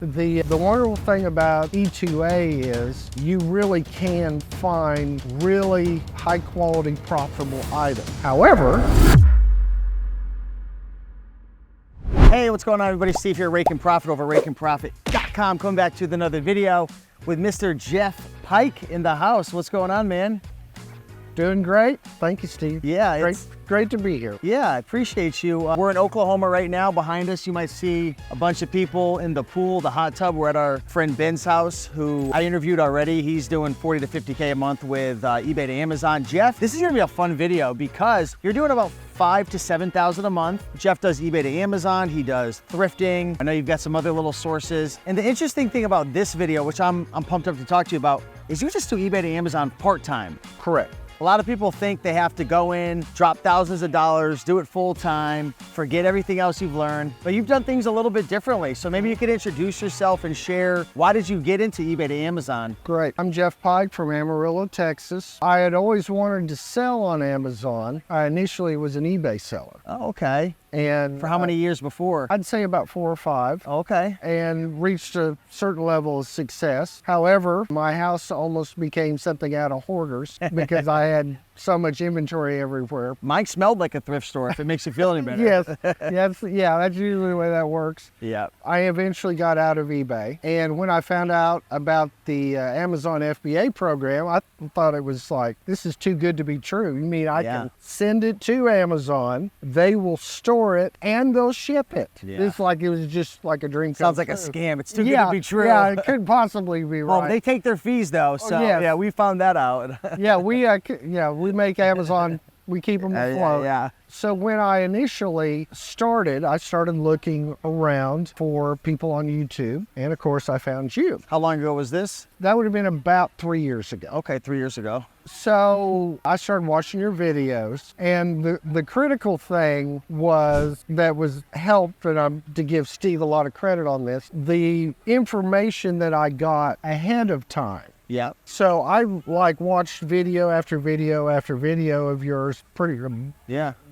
The wonderful thing about E2A is you really can find really high quality, profitable items. However, hey, what's going on, everybody? Steve here, Rake and Profit over rakeandprofit.com. Coming back to another video with Mr. Jeff Pike in the house. What's going on, man? doing great. Thank you, Steve. Yeah, great to be here. Yeah, I appreciate you. We're in Oklahoma right now. Behind us, you might see a bunch of people in the pool, the hot tub. We're at our friend Ben's house, who I interviewed already. He's doing 40 to 50K a month with eBay to Amazon. Jeff, this is gonna be a fun video because you're doing about 5,000 to 7,000 a month. Jeff does eBay to Amazon. He does thrifting. I know you've got some other little sources. And the interesting thing about this video, which I'm pumped up to talk to you about, is you just do eBay to Amazon part-time. Correct. A lot of people think they have to go in, drop thousands of dollars, do it full time, forget everything else you've learned, but you've done things a little bit differently. So maybe you could introduce yourself and share, why did you get into eBay to Amazon? Great. I'm Jeff Pike from Amarillo, Texas. I had always wanted to sell on Amazon. I initially was an eBay seller. Oh, okay. And for how many years before? I'd say about 4 or 5. Okay. And reached a certain level of success. However, my house almost became something out of hoarders because I had so much inventory everywhere. Mine smelled like a thrift store, if it makes you feel any better. Yes, yeah, that's usually the way that works. Yeah. I eventually got out of eBay. And when I found out about the Amazon FBA program, I thought it was like, this is too good to be true. You mean I can send it to Amazon, they will store it, and they'll ship it. Yeah. It's like it was just like a dream. Sounds like a scam. It's too good to be true. Yeah, it couldn't possibly be right. Well, they take their fees though, so yeah, we found that out. Yeah, we make Amazon, we keep them afloat. Yeah. So when I initially started, I started looking around for people on YouTube, and of course I found you. How long ago was this? That would have been about 3 years ago. Okay, 3 years ago. So I started watching your videos, and the critical thing was that was helped, and I'm to give Steve a lot of credit on this, the information that I got ahead of time. Yeah. So I watched video after video after video of yours, pretty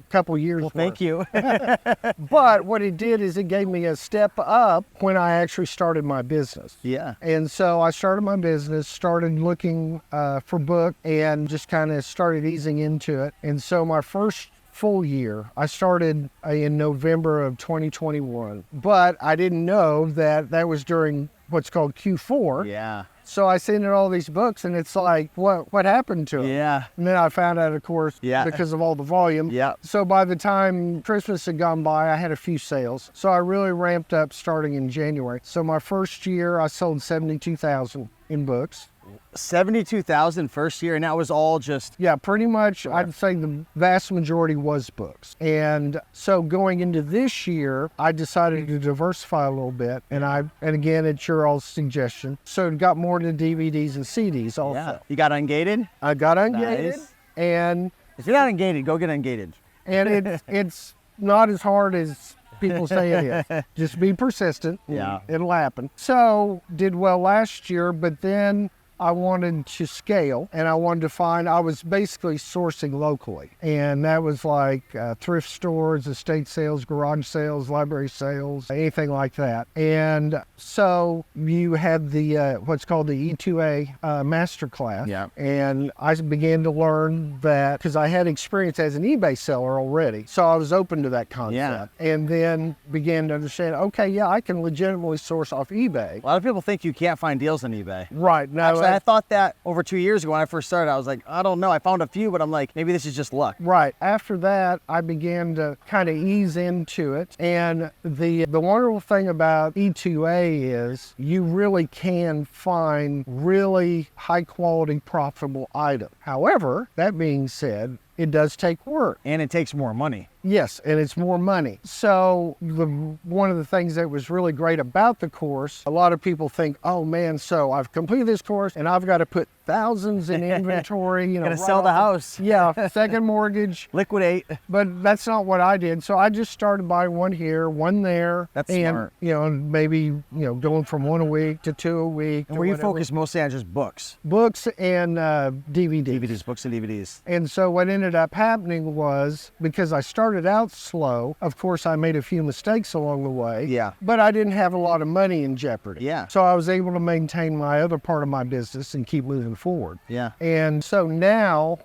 couple years. Well, thank you. But what it did is it gave me a step up when I actually started my business. Yeah. And so I started my business, started looking for book, and just kind of started easing into it. And so my first full year, I started in November of 2021, but I didn't know that that was during what's called Q4. Yeah. So I sent in all these books, and it's like, what happened to them? Yeah. And then I found out, of course, because of all the volume. Yeah. So by the time Christmas had gone by, I had a few sales. So I really ramped up starting in January. So my first year, I sold 72,000 in books. 72,000 first year, and that was all just... Yeah, pretty much. I'd say the vast majority was books. And so going into this year, I decided to diversify a little bit, and again, it's your all's suggestion. So it got more into DVDs and CDs also. Yeah. You got ungated? I got ungated. Nice. And if you're not ungated, go get ungated. And it's not as hard as people say it is. Just be persistent. Yeah. It'll happen. So did well last year, but then I wanted to scale, and I wanted to find, I was basically sourcing locally. And that was like thrift stores, estate sales, garage sales, library sales, anything like that. And so you had the, what's called the E2A masterclass. Yeah. And I began to learn that, because I had experience as an eBay seller already. So I was open to that concept. Yeah. And then began to understand, okay, yeah, I can legitimately source off eBay. A lot of people think you can't find deals on eBay. Right. No, Actually, I thought that over 2 years ago when I first started. I was like, I don't know. I found a few, but I'm like, maybe this is just luck. Right. After that, I began to kind of ease into it. And the wonderful thing about E2A is you really can find really high quality, profitable items. However, that being said, it does take work. And it takes more money. Yes, and it's more money. So one of the things that was really great about the course, a lot of people think, oh man, so I've completed this course and I've got to put thousands in inventory. You know, gotta sell the house. Yeah, second mortgage. Liquidate. But that's not what I did. So I just started buying one here, one there. That's and, smart. You know, maybe, going from 1 a week to 2 a week. And were you focused mostly on just books? Books and DVDs. Books and DVDs. And so what ended ended up happening was, because I started out slow, of course I made a few mistakes along the way. Yeah. But I didn't have a lot of money in jeopardy. Yeah. So I was able to maintain my other part of my business and keep moving forward. Yeah. And so now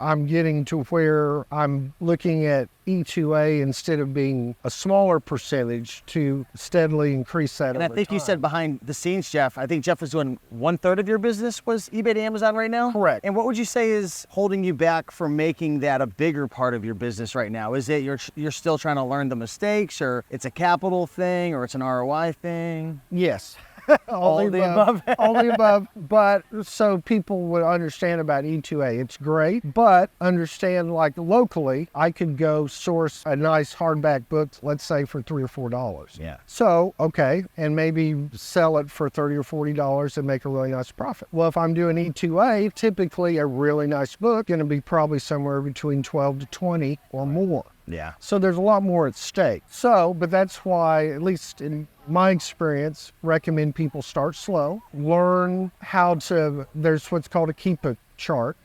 I'm getting to where I'm looking at E2A instead of being a smaller percentage to steadily increase that. And I think you said behind the scenes, Jeff, I think Jeff was doing 1/3 of your business was eBay to Amazon right now? Correct. And what would you say is holding you back from making that a bigger part of your business right now? Is it you're still trying to learn the mistakes, or it's a capital thing, or it's an ROI thing? Yes. All the above. All the above. But so people would understand about E2A. It's great, but understand, like, locally, I could go source a nice hardback book, let's say for $3 or $4. Yeah. So, okay, and maybe sell it for $30 or $40 and make a really nice profit. Well, if I'm doing E2A, typically a really nice book going to be probably somewhere between 12 to 20 or more. Yeah. So there's a lot more at stake. So, but that's why, at least in my experience, recommend people start slow, learn how to, there's what's called a Keepa chart,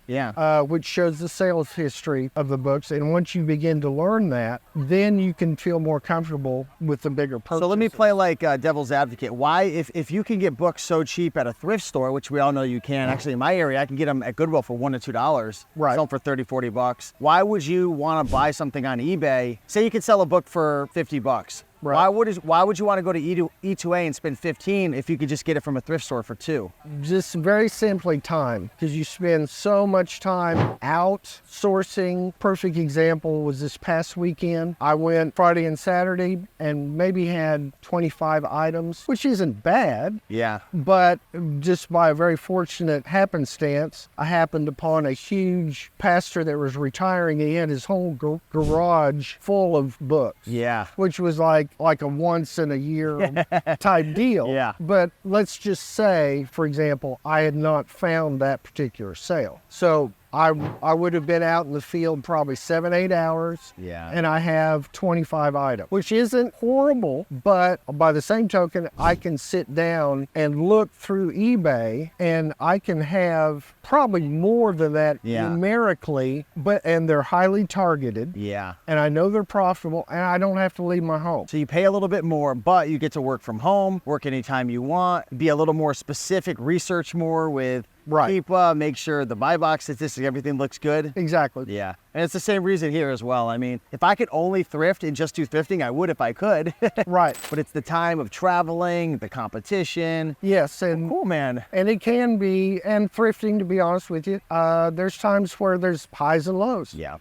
which shows the sales history of the books. And once you begin to learn that, then you can feel more comfortable with the bigger purchases. So let me play like devil's advocate. Why, if you can get books so cheap at a thrift store, which we all know you can, actually in my area, I can get them at Goodwill for $1 to $2, right, sell them for 30, 40 bucks. Why would you want to buy something on eBay? Say you could sell a book for 50 bucks. Right. Why would you want to go to E2A and spend 15 if you could just get it from a thrift store for 2? Just very simply time, because you spend so much time out sourcing. Perfect example was this past weekend. I went Friday and Saturday and maybe had 25 items, which isn't bad. Yeah. But just by a very fortunate happenstance, I happened upon a huge pastor that was retiring. He had his whole garage full of books. Yeah. Which was like a once in a year type deal. Yeah. But let's just say, for example, I had not found that particular sale. So I would have been out in the field probably 7-8 hours. Yeah. And I have 25 items, which isn't horrible, but by the same token, I can sit down and look through eBay and I can have probably more than that numerically, and they're highly targeted. Yeah. And I know they're profitable and I don't have to leave my home. So you pay a little bit more, but you get to work from home, work anytime you want, be a little more specific, research more with Keepa, make sure the buy box statistics, everything looks good. Exactly. Yeah. And it's the same reason here as well. I mean, if I could only thrift and just do thrifting, I would if I could. Right. But it's the time of traveling, the competition. Yes. And cool, man. And it can be, and thrifting, to be honest with you, there's times where there's highs and lows. Yeah.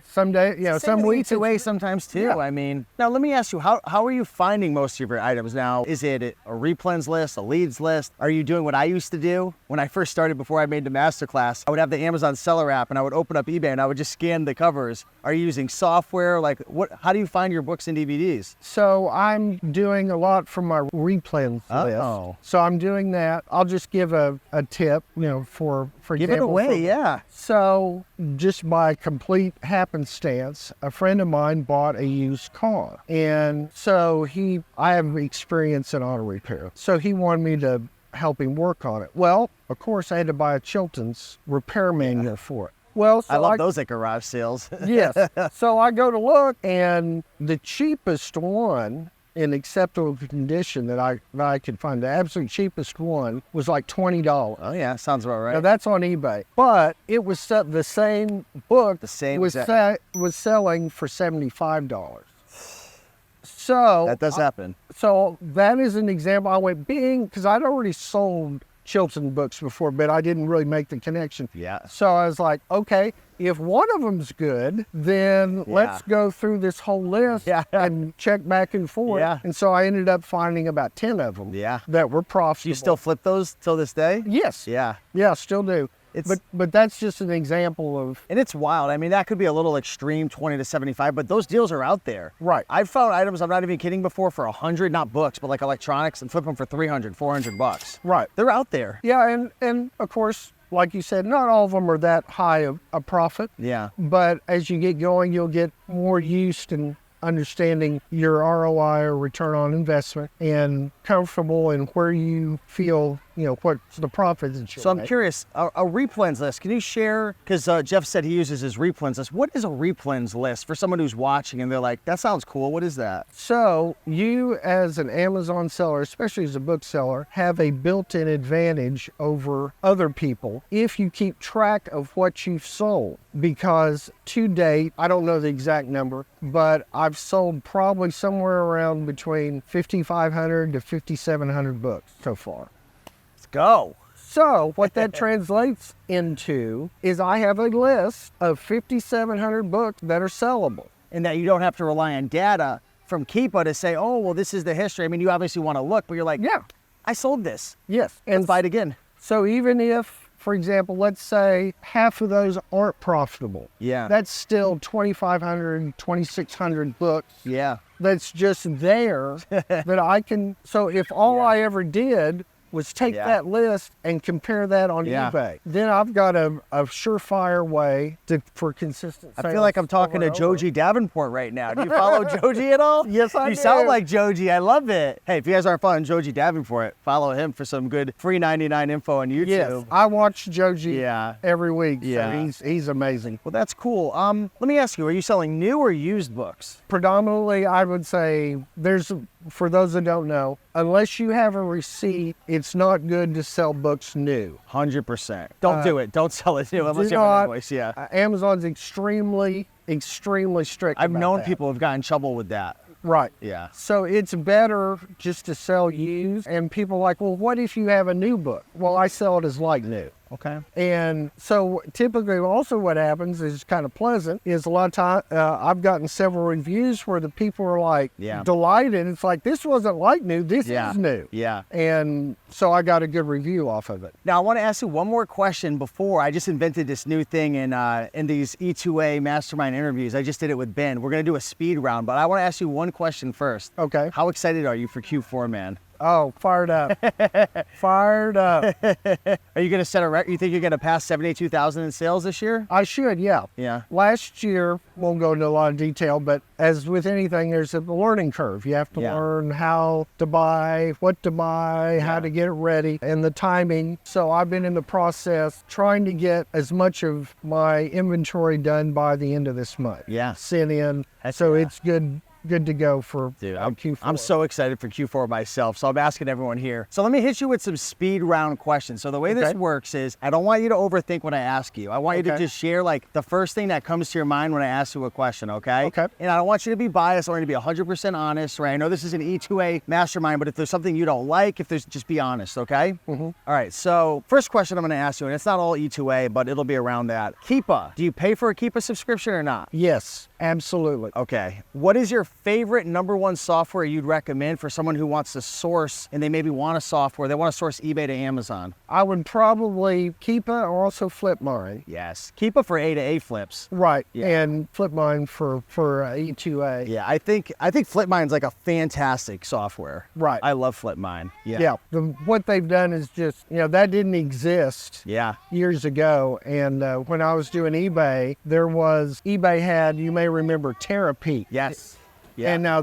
Some weeks. E2A sometimes too. Yeah. I mean, now let me ask you, how are you finding most of your items now? Is it a replens list, a leads list? Are you doing what I used to do when I first started before I made the masterclass? I would have the Amazon seller app and I would open up eBay and I would just scan the covers. Are you using software? Like how do you find your books and DVDs? So I'm doing a lot from my replans list. So I'm doing that. I'll just give a tip, for give example. Give it away, yeah. So just by complete happenstance, a friend of mine bought a used car. And so I have experience in auto repair. So he wanted me to help him work on it. Well, of course, I had to buy a Chilton's repair manual for it. Well, so I love those at garage sales. Yes. So I go to look, and the cheapest one in acceptable condition that I could find, the absolute cheapest one was like $20. Oh yeah, sounds about right. Now that's on eBay, but it was the same book. Was selling for $75. So that does happen. So that is an example. I went because I'd already sold Chilton books before, but I didn't really make the connection. Yeah. So I was like, okay, if one of them's good, then let's go through this whole list and check back and forth. Yeah. And so I ended up finding about 10 of them that were profitable. Do you still flip those till this day? Yes. Yeah. Yeah, still do. But that's just an example of... And it's wild. I mean, that could be a little extreme, 20 to 75, but those deals are out there. Right. I've found items, I'm not even kidding, before for 100, not books, but like electronics, and flip them for 300, 400 bucks. Right. They're out there. Yeah, and of course, like you said, not all of them are that high of a profit. Yeah. But as you get going, you'll get more used and understanding your ROI or return on investment and comfortable in where you feel what's the profit that you'll So I'm make. curious, a replans list, can you share, because Jeff said he uses his replans list. What is a replans list for someone who's watching and they're like, that sounds cool, what is that? So you as an Amazon seller, especially as a bookseller, have a built-in advantage over other people if you keep track of what you've sold. Because to date, I don't know the exact number, but I've sold probably somewhere around between 5,500 to 5,700 books so far. Let's go. So what that translates into is I have a list of 5,700 books that are sellable. And that you don't have to rely on data from Keepa to say, oh, well, this is the history. I mean, you obviously want to look, but you're like, Yeah. I sold this. Yes. Let's buy it again. So even if, for example, let's say half of those aren't profitable, Yeah. that's still 2,500, 2,600 books Yeah. that's just there that I can. So if all I ever did was take Yeah. that list and compare that on Yeah. eBay, then I've got a surefire way for consistent sales. I feel like I'm talking to over and over. Joji Davenport right now. Do you follow Joji at all? Yes, I You do. sound like Joji. I love it. Hey, if you guys aren't following Joji Davenport, follow him for some good free 99 info on YouTube. Yes, I watch Joji Yeah. every week. Yeah. So he's amazing. Well, that's cool. Let me ask you, are you selling new or used books? Predominantly, I would say for those that don't know, unless you have a receipt, it's not good to sell books new. 100%. Don't do it. Don't sell it new unless Do you have an not- invoice. Yeah. Amazon's extremely strict I've about known that. people who've gotten in trouble with that. Right. Yeah. So it's better just to sell used. And people are like, well, what if you have a new book? Well, I sell it as like new. Okay. And so typically also what happens is kind of pleasant is a lot of time I've gotten several reviews where the people are like delighted. It's like, this wasn't like new, this is new. Yeah. And so I got a good review off of it. Now I want to ask you one more question before I just invented this new thing in these E2A mastermind interviews. I just did it with Ben. We're going to do a speed round, but I want to ask you one question first. Okay. How excited are you for Q4, man? Oh, fired up. Fired up. Are you going to set a record? You think you're going to pass 72,000 in sales this year? I should, yeah. Yeah. Last year, won't go into a lot of detail, but as with anything, there's a learning curve. You have to learn how to buy, what to buy, how to get it ready, and the timing. So I've been in the process trying to get as much of my inventory done by the end of this month. Yeah. Sent in. Heck So yeah. it's good to go for Q4. I'm so excited for Q4 myself, so I'm asking everyone here. So let me hit you with some speed round questions. So the way this works is I don't want you to overthink what I ask you. I want you to just share like the first thing that comes to your mind when I ask you a question, okay? Okay. And I don't want you to be biased. I want you to be 100% honest, right? I know this is an E2A mastermind, but if there's something you don't like, just be honest, okay? Mm-hmm. All right, so first question I'm gonna ask you, and it's not all E2A, but it'll be around that. Keepa, do you pay for a Keepa subscription or not? Yes, absolutely. Okay. What is your favorite #1 software you'd recommend for someone who wants to source and they maybe want a software, they want to source eBay to Amazon? I would probably Keepa or also Flip mine. Yes. Keepa for A to A flips. Right, Yeah. and Flip mine for E2A. Yeah, I think FlipMine's like a fantastic software. Right. I love FlipMine. Yeah. Yeah, what they've done is just, that didn't exist Yeah. years ago. And when I was doing eBay, eBay had, you may remember, Terapeak. Yes. Yeah. And now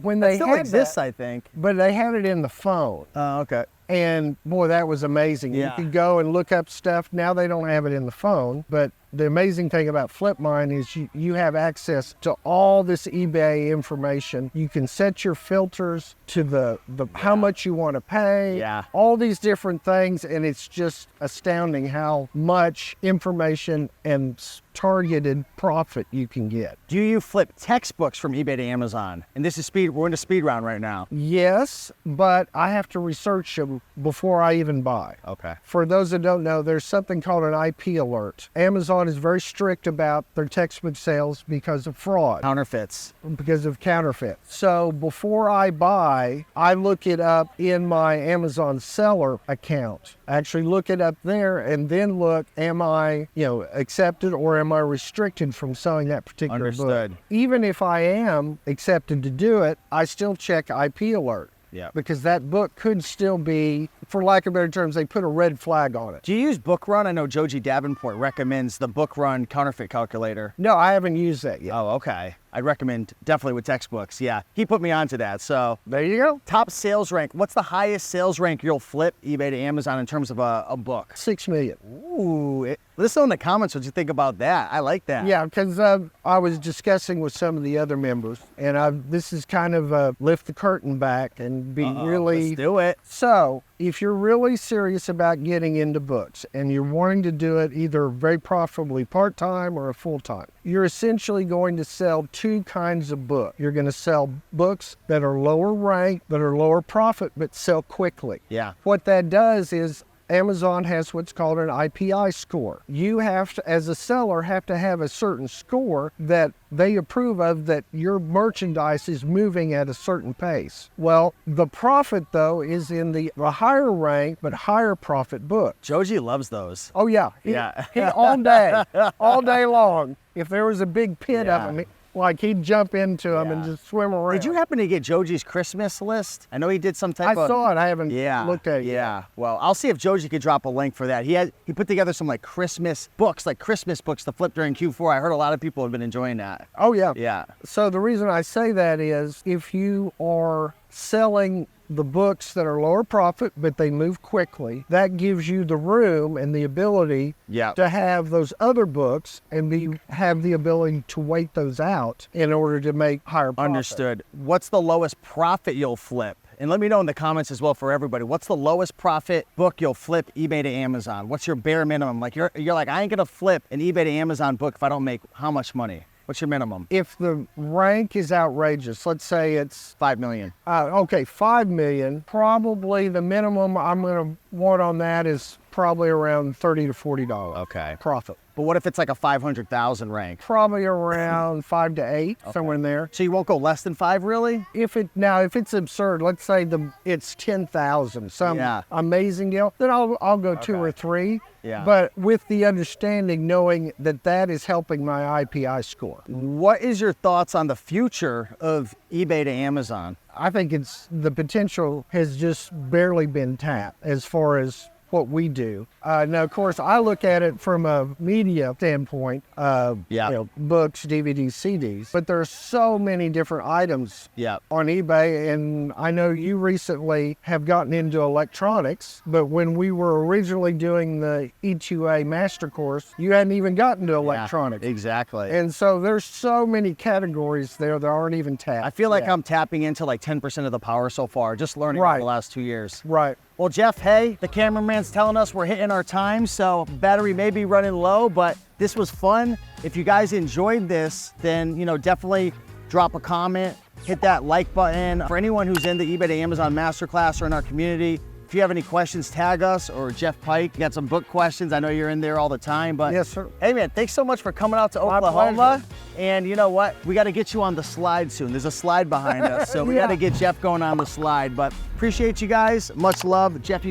when That they still had exists, that, I think. but they had it in the phone. Oh, okay. And boy, that was amazing. Yeah. You could go and look up stuff. Now they don't have it in the phone, but the amazing thing about FlipMine is you have access to all this eBay information. You can set your filters to the how much you want to pay. Yeah. All these different things, and it's just astounding how much information and targeted profit you can get. Do you flip textbooks from eBay to Amazon? And this is we're in a speed round right now. Yes, but I have to research them before I even buy. Okay. For those that don't know, there's something called an IP alert. Amazon is very strict about their textbook sales because of fraud, Counterfeits. because of counterfeit. So before I buy, I look it up in my Amazon seller account. I actually look it up there and then look, am I, accepted or am I restricted from selling that particular Understood. book? Even if I am accepted to do it, I still check IP alert. Yeah. Because that book could still be, for lack of better terms, they put a red flag on it. Do you use Book Run? I know Joji Davenport recommends the Book Run counterfeit calculator. No, I haven't used that yet. Oh, okay. I'd recommend definitely with textbooks. Yeah, he put me onto that. So There you go. top sales rank. What's the highest sales rank you'll flip eBay to Amazon in terms of a book? 6 million. Ooh, let us know in the comments what you think about that. I like that. Yeah, because I was discussing with some of the other members, and this is kind of lift the curtain back and be really. Let's do it. So, if you're really serious about getting into books and you're wanting to do it either very profitably part-time or a full-time, you're essentially going to sell two kinds of books. You're going to sell books that are lower ranked, that are lower profit, but sell quickly. Yeah. What that does is Amazon has what's called an IPI score. You have to, as a seller, have to have a certain score that they approve of, that your merchandise is moving at a certain pace. Well, the profit, though, is in the higher rank but higher profit book. Joji loves those. Oh, yeah. He all day long. If there was a big pit of them, like he'd jump into them and just swim around. Did you happen to get Joji's Christmas list? I know he did some type of... I saw it. I haven't looked at it yet. Yeah. Well, I'll see if Joji could drop a link for that. He put together some like Christmas books to flip during Q4. I heard a lot of people have been enjoying that. Oh, yeah. Yeah. So the reason I say that is if you are selling the books that are lower profit, but they move quickly, that gives you the room and the ability to have those other books and have the ability to wait those out in order to make higher profit. Understood. What's the lowest profit you'll flip? And let me know in the comments as well for everybody. What's the lowest profit book you'll flip eBay to Amazon? What's your bare minimum? Like you're like, I ain't gonna flip an eBay to Amazon book if I don't make how much money? What's your minimum? If the rank is outrageous, let's say it's 5 million. Okay, 5 million. Probably the minimum I'm going to want on that is probably around $30 to $40. Okay. Profit. But what if it's like a 500,000 rank? Probably around 5 to 8, somewhere in there. So you won't go less than 5, really? If it's absurd, let's say it's 10,000, some amazing deal, then I'll go 2 or 3. Yeah. But with the understanding, knowing that is helping my IPI score. What is your thoughts on the future of eBay to Amazon? I think the potential has just barely been tapped as far as what we do. Now, of course, I look at it from a media standpoint, books, DVDs, CDs, but there are so many different items on eBay, and I know you recently have gotten into electronics, but when we were originally doing the E2A master course, you hadn't even gotten to electronics. Yeah, exactly. And so there's so many categories there that aren't even tapped. I feel like I'm tapping into like 10% of the power so far, just learning over the last 2 years. Right. Well, Jeff, hey, the cameraman's telling us we're hitting our time, so battery may be running low, but this was fun. If you guys enjoyed this, then, definitely drop a comment, hit that like button. For anyone who's in the eBay to Amazon Masterclass or in our community, if you have any questions, tag us or Jeff Pike. You got some book questions. I know you're in there all the time, but yes, sir. Hey, man, thanks so much for coming out to Oklahoma. And you know what? We got to get you on the slide soon. There's a slide behind us, so we got to get Jeff going on the slide. But appreciate you guys. Much love. Jeff,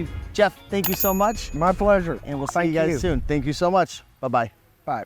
thank you so much. My pleasure. And we'll see you guys soon. Thank you so much. Bye-bye. Bye.